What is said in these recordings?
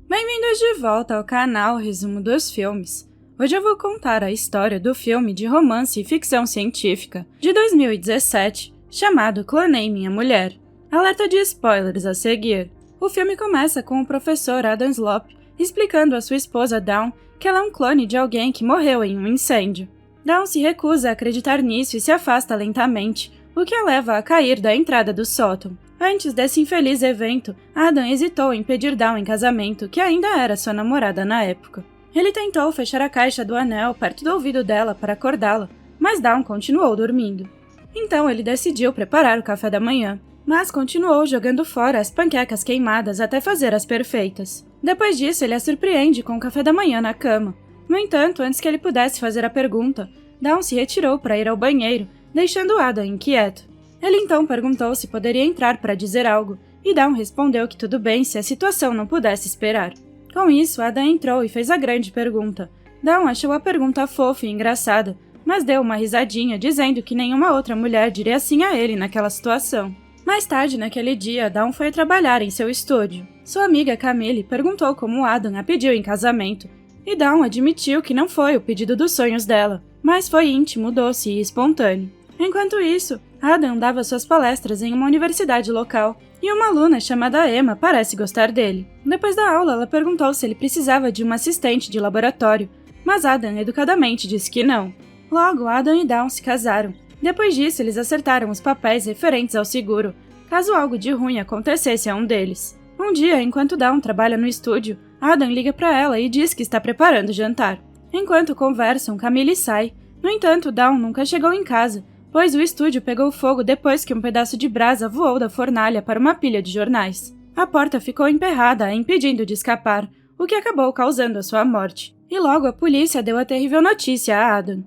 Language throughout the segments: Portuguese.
Bem-vindos de volta ao canal Resumo dos Filmes. Hoje eu vou contar a história do filme de romance e ficção científica de 2017, chamado Clonei Minha Mulher. Alerta de spoilers a seguir. O filme começa com o professor Adam Slope explicando à sua esposa Dawn que ela é um clone de alguém que morreu em um incêndio. Dawn se recusa a acreditar nisso e se afasta lentamente, o que a leva a cair da entrada do sótão. Antes desse infeliz evento, Adam hesitou em pedir Dawn em casamento, que ainda era sua namorada na época. Ele tentou fechar a caixa do anel perto do ouvido dela para acordá-la, mas Dawn continuou dormindo. Então ele decidiu preparar o café da manhã, mas continuou jogando fora as panquecas queimadas até fazer as perfeitas. Depois disso, ele a surpreende com o café da manhã na cama. No entanto, antes que ele pudesse fazer a pergunta, Dawn se retirou para ir ao banheiro, deixando Adam inquieto. Ele então perguntou se poderia entrar para dizer algo, e Dawn respondeu que tudo bem se a situação não pudesse esperar. Com isso, Adam entrou e fez a grande pergunta. Dawn achou a pergunta fofa e engraçada, mas deu uma risadinha dizendo que nenhuma outra mulher diria sim a ele naquela situação. Mais tarde naquele dia, Dawn foi trabalhar em seu estúdio. Sua amiga Camille perguntou como Adam a pediu em casamento, e Dawn admitiu que não foi o pedido dos sonhos dela, mas foi íntimo, doce e espontâneo. Enquanto isso, Adam dava suas palestras em uma universidade local, e uma aluna chamada Emma parece gostar dele. Depois da aula, ela perguntou se ele precisava de uma assistente de laboratório, mas Adam educadamente disse que não. Logo, Adam e Dawn se casaram. Depois disso, eles acertaram os papéis referentes ao seguro, caso algo de ruim acontecesse a um deles. Um dia, enquanto Dawn trabalha no estúdio, Adam liga para ela e diz que está preparando o jantar. Enquanto conversam, Camille sai. No entanto, Dawn nunca chegou em casa, pois o estúdio pegou fogo depois que um pedaço de brasa voou da fornalha para uma pilha de jornais. A porta ficou emperrada, a impedindo de escapar, o que acabou causando a sua morte. E logo a polícia deu a terrível notícia a Adam.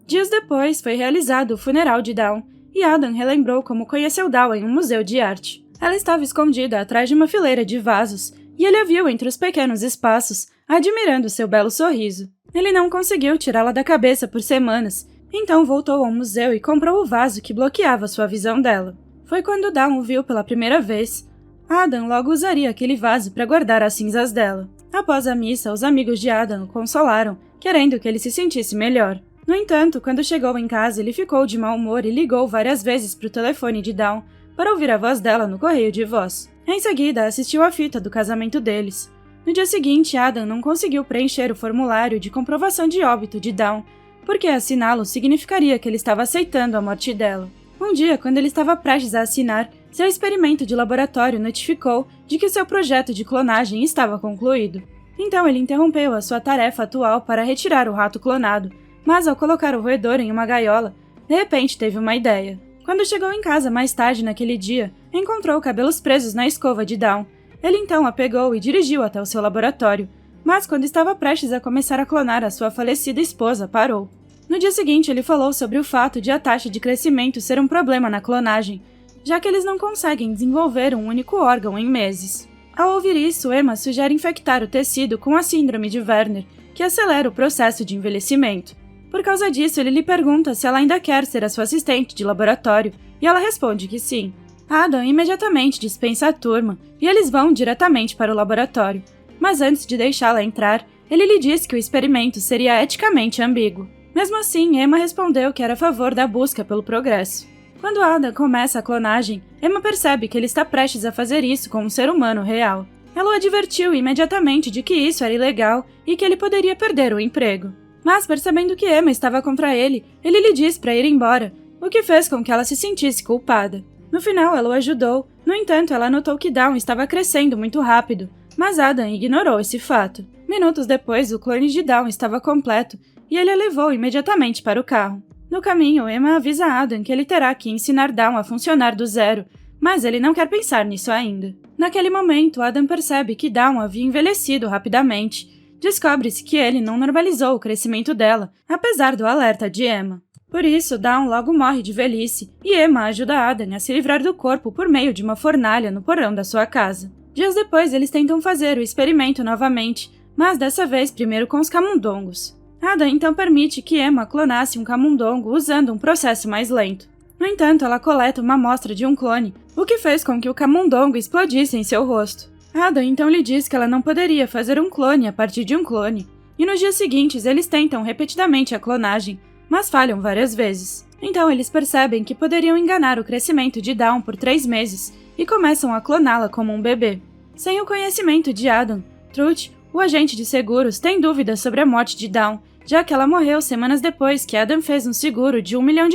Dias depois, foi realizado o funeral de Dawn, e Adam relembrou como conheceu Dawn em um museu de arte. Ela estava escondida atrás de uma fileira de vasos, e ele a viu entre os pequenos espaços, admirando seu belo sorriso. Ele não conseguiu tirá-la da cabeça por semanas, então voltou ao museu e comprou o vaso que bloqueava sua visão dela. Foi quando Dawn o viu pela primeira vez. Adam logo usaria aquele vaso para guardar as cinzas dela. Após a missa, os amigos de Adam o consolaram, querendo que ele se sentisse melhor. No entanto, quando chegou em casa, ele ficou de mau humor e ligou várias vezes para o telefone de Dawn para ouvir a voz dela no correio de voz. Em seguida, assistiu à fita do casamento deles. No dia seguinte, Adam não conseguiu preencher o formulário de comprovação de óbito de Dawn, porque assiná-lo significaria que ele estava aceitando a morte dela. Um dia, quando ele estava prestes a assinar, seu experimento de laboratório notificou de que seu projeto de clonagem estava concluído. Então ele interrompeu a sua tarefa atual para retirar o rato clonado, mas ao colocar o roedor em uma gaiola, de repente teve uma ideia. Quando chegou em casa mais tarde naquele dia, encontrou cabelos presos na escova de Dawn. Ele então a pegou e dirigiu até o seu laboratório, mas quando estava prestes a começar a clonar a sua falecida esposa, parou. No dia seguinte, ele falou sobre o fato de a taxa de crescimento ser um problema na clonagem, já que eles não conseguem desenvolver um único órgão em meses. Ao ouvir isso, Emma sugere infectar o tecido com a síndrome de Werner, que acelera o processo de envelhecimento. Por causa disso, ele lhe pergunta se ela ainda quer ser a sua assistente de laboratório, e ela responde que sim. Adam imediatamente dispensa a turma, e eles vão diretamente para o laboratório. Mas antes de deixá-la entrar, ele lhe diz que o experimento seria eticamente ambíguo. Mesmo assim, Emma respondeu que era a favor da busca pelo progresso. Quando Adam começa a clonagem, Emma percebe que ele está prestes a fazer isso com um ser humano real. Ela o advertiu imediatamente de que isso era ilegal e que ele poderia perder o emprego. Mas, percebendo que Emma estava contra ele, ele lhe diz para ir embora, o que fez com que ela se sentisse culpada. No final, ela o ajudou. No entanto, ela notou que Dawn estava crescendo muito rápido, mas Adam ignorou esse fato. Minutos depois, o clone de Dawn estava completo e ele a levou imediatamente para o carro. No caminho, Emma avisa Adam que ele terá que ensinar Dawn a funcionar do zero, mas ele não quer pensar nisso ainda. Naquele momento, Adam percebe que Dawn havia envelhecido rapidamente. Descobre-se que ele não normalizou o crescimento dela, apesar do alerta de Emma. Por isso, Dawn logo morre de velhice e Emma ajuda Adam a se livrar do corpo por meio de uma fornalha no porão da sua casa. Dias depois, eles tentam fazer o experimento novamente, mas dessa vez primeiro com os camundongos. Adam então permite que Emma clonasse um camundongo usando um processo mais lento. No entanto, ela coleta uma amostra de um clone, o que fez com que o camundongo explodisse em seu rosto. Ada então lhe diz que ela não poderia fazer um clone a partir de um clone, e nos dias seguintes eles tentam repetidamente a clonagem, mas falham várias vezes. Então eles percebem que poderiam enganar o crescimento de Dawn por 3 meses e começam a cloná-la como um bebê. Sem o conhecimento de Adam, Truth, o agente de seguros, tem dúvidas sobre a morte de Dawn, já que ela morreu semanas depois que Adam fez um seguro de $1 milhão.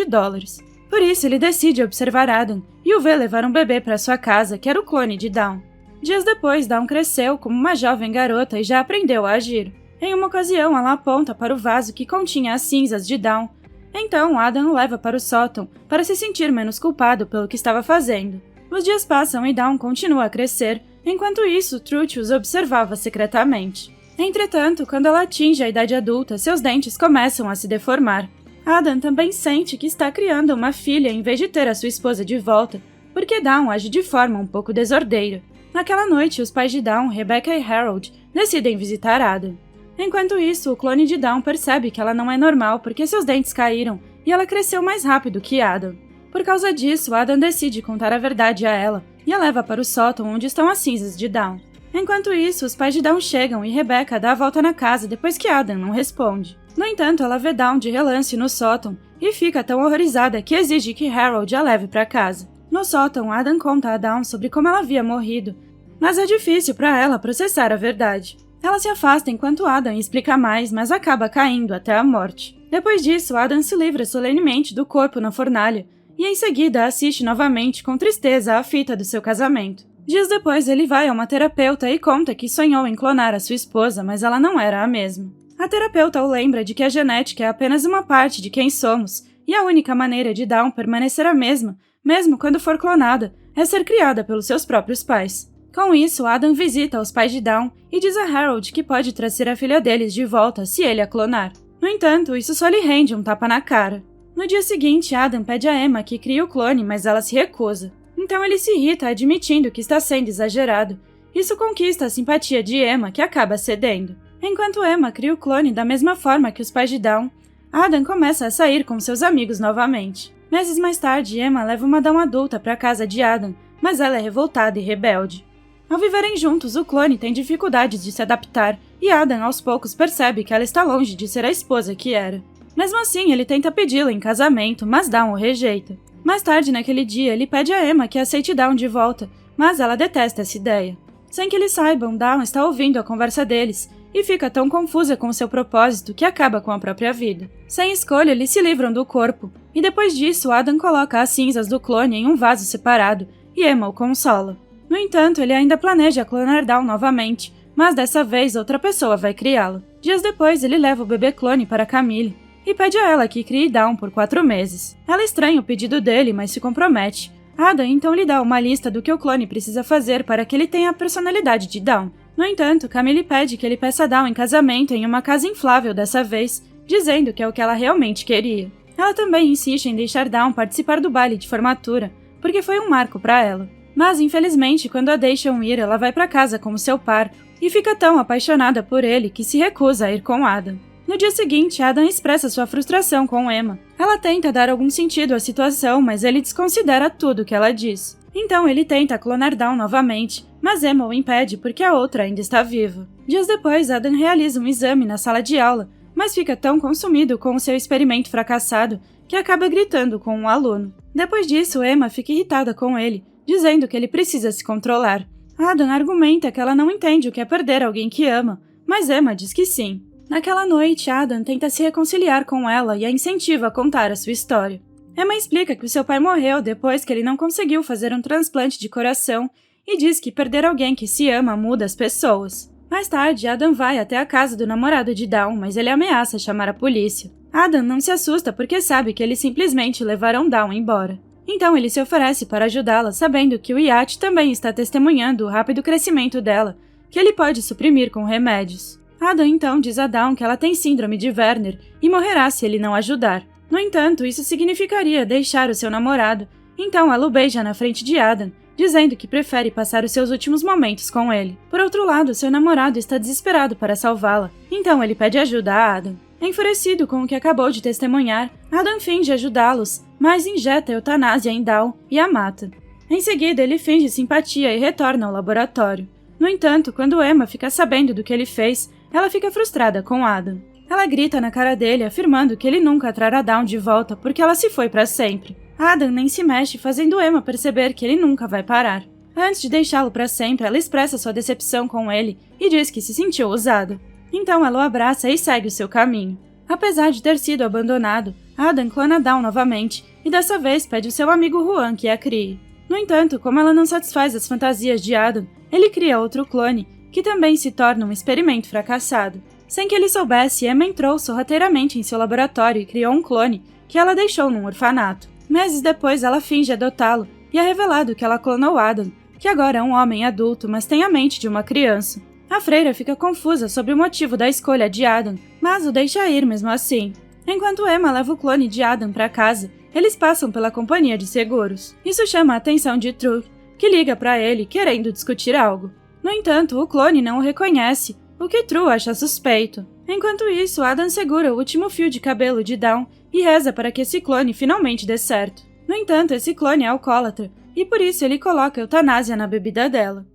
Por isso ele decide observar Adam e o vê levar um bebê para sua casa, que era o clone de Dawn. Dias depois, Dawn cresceu como uma jovem garota e já aprendeu a agir. Em uma ocasião, ela aponta para o vaso que continha as cinzas de Dawn. Então, Adam o leva para o sótão para se sentir menos culpado pelo que estava fazendo. Os dias passam e Dawn continua a crescer, enquanto isso, Truth os observava secretamente. Entretanto, quando ela atinge a idade adulta, seus dentes começam a se deformar. Adam também sente que está criando uma filha em vez de ter a sua esposa de volta, porque Dawn age de forma um pouco desordeira. Naquela noite, os pais de Dawn, Rebecca e Harold, decidem visitar Adam. Enquanto isso, o clone de Dawn percebe que ela não é normal porque seus dentes caíram e ela cresceu mais rápido que Adam. Por causa disso, Adam decide contar a verdade a ela e a leva para o sótão onde estão as cinzas de Dawn. Enquanto isso, os pais de Dawn chegam e Rebecca dá a volta na casa depois que Adam não responde. No entanto, ela vê Dawn de relance no sótão e fica tão horrorizada que exige que Harold a leve para casa. No sótão, Adam conta a Dawn sobre como ela havia morrido, mas é difícil para ela processar a verdade. Ela se afasta enquanto Adam explica mais, mas acaba caindo até a morte. Depois disso, Adam se livra solenemente do corpo na fornalha e em seguida assiste novamente com tristeza à fita do seu casamento. Dias depois, ele vai a uma terapeuta e conta que sonhou em clonar a sua esposa, mas ela não era a mesma. A terapeuta o lembra de que a genética é apenas uma parte de quem somos e a única maneira de Dawn permanecer a mesma, mesmo quando for clonada, é ser criada pelos seus próprios pais. Com isso, Adam visita os pais de Dawn e diz a Harold que pode trazer a filha deles de volta se ele a clonar. No entanto, isso só lhe rende um tapa na cara. No dia seguinte, Adam pede a Emma que crie o clone, mas ela se recusa. Então ele se irrita admitindo que está sendo exagerado. Isso conquista a simpatia de Emma, que acaba cedendo. Enquanto Emma cria o clone da mesma forma que os pais de Dawn, Adam começa a sair com seus amigos novamente. Meses mais tarde, Emma leva uma Dawn adulta para a casa de Adam, mas ela é revoltada e rebelde. Ao viverem juntos, o clone tem dificuldades de se adaptar e Adam aos poucos percebe que ela está longe de ser a esposa que era. Mesmo assim, ele tenta pedi-la em casamento, mas Dawn o rejeita. Mais tarde naquele dia, ele pede a Emma que aceite Dawn de volta, mas ela detesta essa ideia. Sem que eles saibam, Dawn está ouvindo a conversa deles e fica tão confusa com seu propósito que acaba com a própria vida. Sem escolha, eles se livram do corpo, e depois disso, Adam coloca as cinzas do clone em um vaso separado e Emma o consola. No entanto, ele ainda planeja clonar Dawn novamente, mas dessa vez outra pessoa vai criá-la. Dias depois, ele leva o bebê clone para Camille e pede a ela que crie Dawn por 4 meses. Ela estranha o pedido dele, mas se compromete. Adam então lhe dá uma lista do que o clone precisa fazer para que ele tenha a personalidade de Dawn. No entanto, Camille pede que ele peça Dawn em casamento em uma casa inflável dessa vez, dizendo que é o que ela realmente queria. Ela também insiste em deixar Dawn participar do baile de formatura, porque foi um marco para ela. Mas, infelizmente, quando a deixam ir, ela vai para casa como seu par e fica tão apaixonada por ele que se recusa a ir com Adam. No dia seguinte, Adam expressa sua frustração com Emma. Ela tenta dar algum sentido à situação, mas ele desconsidera tudo que ela diz. Então ele tenta clonar Dawn novamente, mas Emma o impede porque a outra ainda está viva. Dias depois, Adam realiza um exame na sala de aula, mas fica tão consumido com o seu experimento fracassado que acaba gritando com um aluno. Depois disso, Emma fica irritada com ele, dizendo que ele precisa se controlar. Adam argumenta que ela não entende o que é perder alguém que ama, mas Emma diz que sim. Naquela noite, Adam tenta se reconciliar com ela e a incentiva a contar a sua história. Emma explica que o seu pai morreu depois que ele não conseguiu fazer um transplante de coração e diz que perder alguém que se ama muda as pessoas. Mais tarde, Adam vai até a casa do namorado de Dawn, mas ele ameaça chamar a polícia. Adam não se assusta porque sabe que eles simplesmente levarão Dawn embora. Então ele se oferece para ajudá-la, sabendo que o iate também está testemunhando o rápido crescimento dela, que ele pode suprimir com remédios. Adam então diz a Dawn que ela tem síndrome de Werner e morrerá se ele não ajudar. No entanto, isso significaria deixar o seu namorado, então ela o beija na frente de Adam, dizendo que prefere passar os seus últimos momentos com ele. Por outro lado, seu namorado está desesperado para salvá-la, então ele pede ajuda a Adam. Enfurecido com o que acabou de testemunhar, Adam finge ajudá-los, mas injeta eutanásia em Dawn e a mata. Em seguida, ele finge simpatia e retorna ao laboratório. No entanto, quando Emma fica sabendo do que ele fez, ela fica frustrada com Adam. Ela grita na cara dele, afirmando que ele nunca trará Dawn de volta porque ela se foi para sempre. Adam nem se mexe, fazendo Emma perceber que ele nunca vai parar. Antes de deixá-lo para sempre, ela expressa sua decepção com ele e diz que se sentiu usada. Então ela o abraça e segue o seu caminho. Apesar de ter sido abandonado, Adam clona Dawn novamente e dessa vez pede o seu amigo Juan que a crie. No entanto, como ela não satisfaz as fantasias de Adam, ele cria outro clone, que também se torna um experimento fracassado. Sem que ele soubesse, Emma entrou sorrateiramente em seu laboratório e criou um clone, que ela deixou num orfanato. Meses depois, ela finge adotá-lo e é revelado que ela clonou Adam, que agora é um homem adulto, mas tem a mente de uma criança. A freira fica confusa sobre o motivo da escolha de Adam, mas o deixa ir mesmo assim. Enquanto Emma leva o clone de Adam para casa, eles passam pela companhia de seguros. Isso chama a atenção de Truth, que liga para ele querendo discutir algo. No entanto, o clone não o reconhece, o que Truth acha suspeito. Enquanto isso, Adam segura o último fio de cabelo de Dawn e reza para que esse clone finalmente dê certo. No entanto, esse clone é alcoólatra, e por isso ele coloca eutanásia na bebida dela.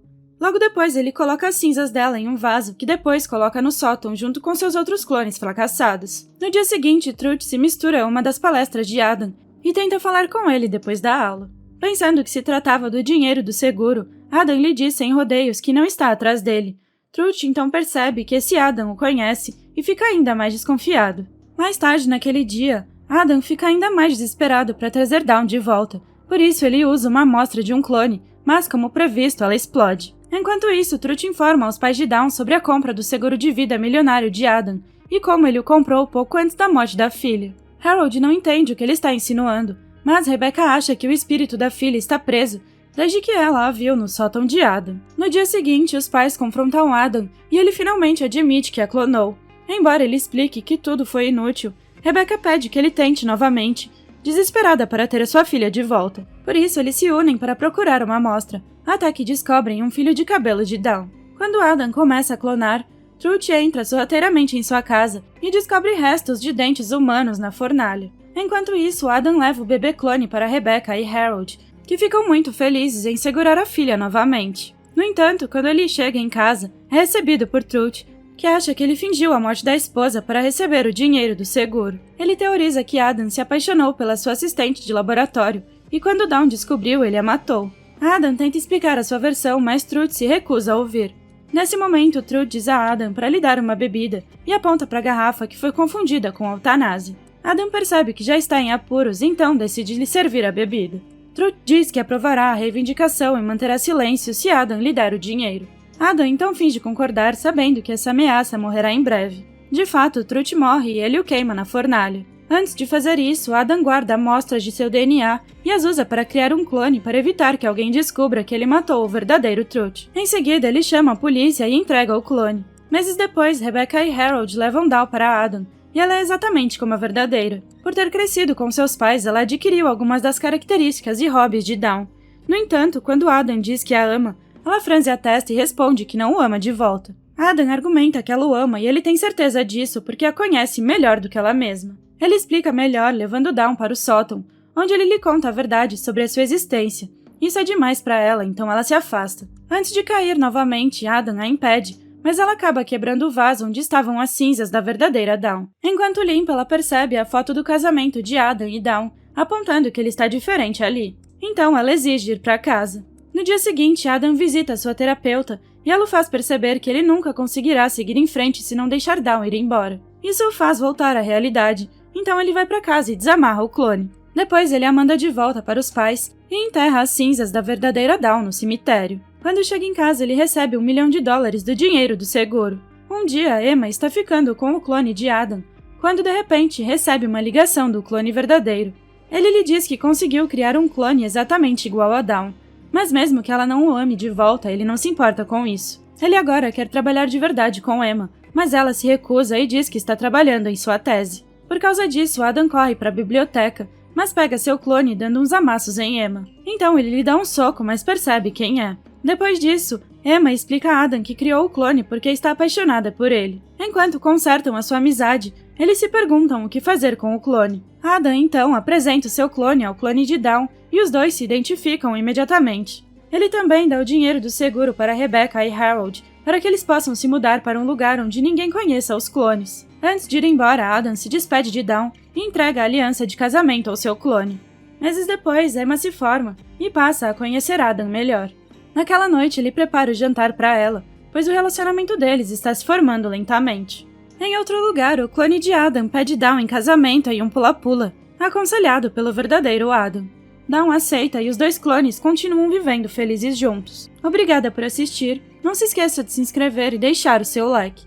Logo depois, ele coloca as cinzas dela em um vaso, que depois coloca no sótão junto com seus outros clones fracassados. No dia seguinte, Truth se mistura a uma das palestras de Adam e tenta falar com ele depois da aula. Pensando que se tratava do dinheiro do seguro, Adam lhe diz sem rodeios que não está atrás dele. Truth então percebe que esse Adam o conhece e fica ainda mais desconfiado. Mais tarde naquele dia, Adam fica ainda mais desesperado para trazer Dawn de volta, por isso ele usa uma amostra de um clone, mas como previsto, ela explode. Enquanto isso, Truth informa aos pais de Dawn sobre a compra do seguro de vida milionário de Adam e como ele o comprou pouco antes da morte da filha. Harold não entende o que ele está insinuando, mas Rebecca acha que o espírito da filha está preso desde que ela a viu no sótão de Adam. No dia seguinte, os pais confrontam Adam e ele finalmente admite que a clonou. Embora ele explique que tudo foi inútil, Rebecca pede que ele tente novamente, desesperada para ter a sua filha de volta. Por isso, eles se unem para procurar uma amostra, até que descobrem um fio de cabelo de Dawn. Quando Adam começa a clonar, Truth entra sorrateiramente em sua casa e descobre restos de dentes humanos na fornalha. Enquanto isso, Adam leva o bebê clone para Rebecca e Harold, que ficam muito felizes em segurar a filha novamente. No entanto, quando ele chega em casa, é recebido por Truth, que acha que ele fingiu a morte da esposa para receber o dinheiro do seguro. Ele teoriza que Adam se apaixonou pela sua assistente de laboratório, e quando Dawn descobriu, ele a matou. Adam tenta explicar a sua versão, mas Truth se recusa a ouvir. Nesse momento, Truth diz a Adam para lhe dar uma bebida e aponta para a garrafa que foi confundida com eutanásia. Adam percebe que já está em apuros, então decide lhe servir a bebida. Truth diz que aprovará a reivindicação e manterá silêncio se Adam lhe der o dinheiro. Adam então finge concordar, sabendo que essa ameaça morrerá em breve. De fato, Truth morre e ele o queima na fornalha. Antes de fazer isso, Adam guarda amostras de seu DNA e as usa para criar um clone para evitar que alguém descubra que ele matou o verdadeiro Truth. Em seguida, ele chama a polícia e entrega o clone. Meses depois, Rebecca e Harold levam Dawn para Adam, e ela é exatamente como a verdadeira. Por ter crescido com seus pais, ela adquiriu algumas das características e hobbies de Dawn. No entanto, quando Adam diz que a ama, ela franze a testa e responde que não o ama de volta. Adam argumenta que ela o ama e ele tem certeza disso porque a conhece melhor do que ela mesma. Ele explica melhor, levando Dawn para o sótão, onde ele lhe conta a verdade sobre a sua existência. Isso é demais para ela, então ela se afasta. Antes de cair novamente, Adam a impede, mas ela acaba quebrando o vaso onde estavam as cinzas da verdadeira Dawn. Enquanto limpa, ela percebe a foto do casamento de Adam e Dawn, apontando que ele está diferente ali. Então ela exige ir para casa. No dia seguinte, Adam visita sua terapeuta e ela o faz perceber que ele nunca conseguirá seguir em frente se não deixar Dawn ir embora. Isso o faz voltar à realidade, então ele vai para casa e desamarra o clone. Depois ele a manda de volta para os pais e enterra as cinzas da verdadeira Dawn no cemitério. Quando chega em casa, ele recebe $1 milhão do dinheiro do seguro. Um dia, Emma está ficando com o clone de Adam, quando de repente recebe uma ligação do clone verdadeiro. Ele lhe diz que conseguiu criar um clone exatamente igual a Dawn, mas mesmo que ela não o ame de volta, ele não se importa com isso. Ele agora quer trabalhar de verdade com Emma, mas ela se recusa e diz que está trabalhando em sua tese. Por causa disso, Adam corre para a biblioteca, mas pega seu clone dando uns amassos em Emma. Então ele lhe dá um soco, mas percebe quem é. Depois disso, Emma explica a Adam que criou o clone porque está apaixonada por ele. Enquanto consertam a sua amizade, eles se perguntam o que fazer com o clone. Adam então apresenta o seu clone ao clone de Dawn e os dois se identificam imediatamente. Ele também dá o dinheiro do seguro para Rebecca e Harold, para que eles possam se mudar para um lugar onde ninguém conheça os clones. Antes de ir embora, Adam se despede de Dawn e entrega a aliança de casamento ao seu clone. Meses depois, Emma se forma e passa a conhecer Adam melhor. Naquela noite, ele prepara o jantar para ela, pois o relacionamento deles está se formando lentamente. Em outro lugar, o clone de Adam pede Dawn em casamento em um pula-pula, aconselhado pelo verdadeiro Adam. Dawn aceita e os dois clones continuam vivendo felizes juntos. Obrigada por assistir, não se esqueça de se inscrever e deixar o seu like.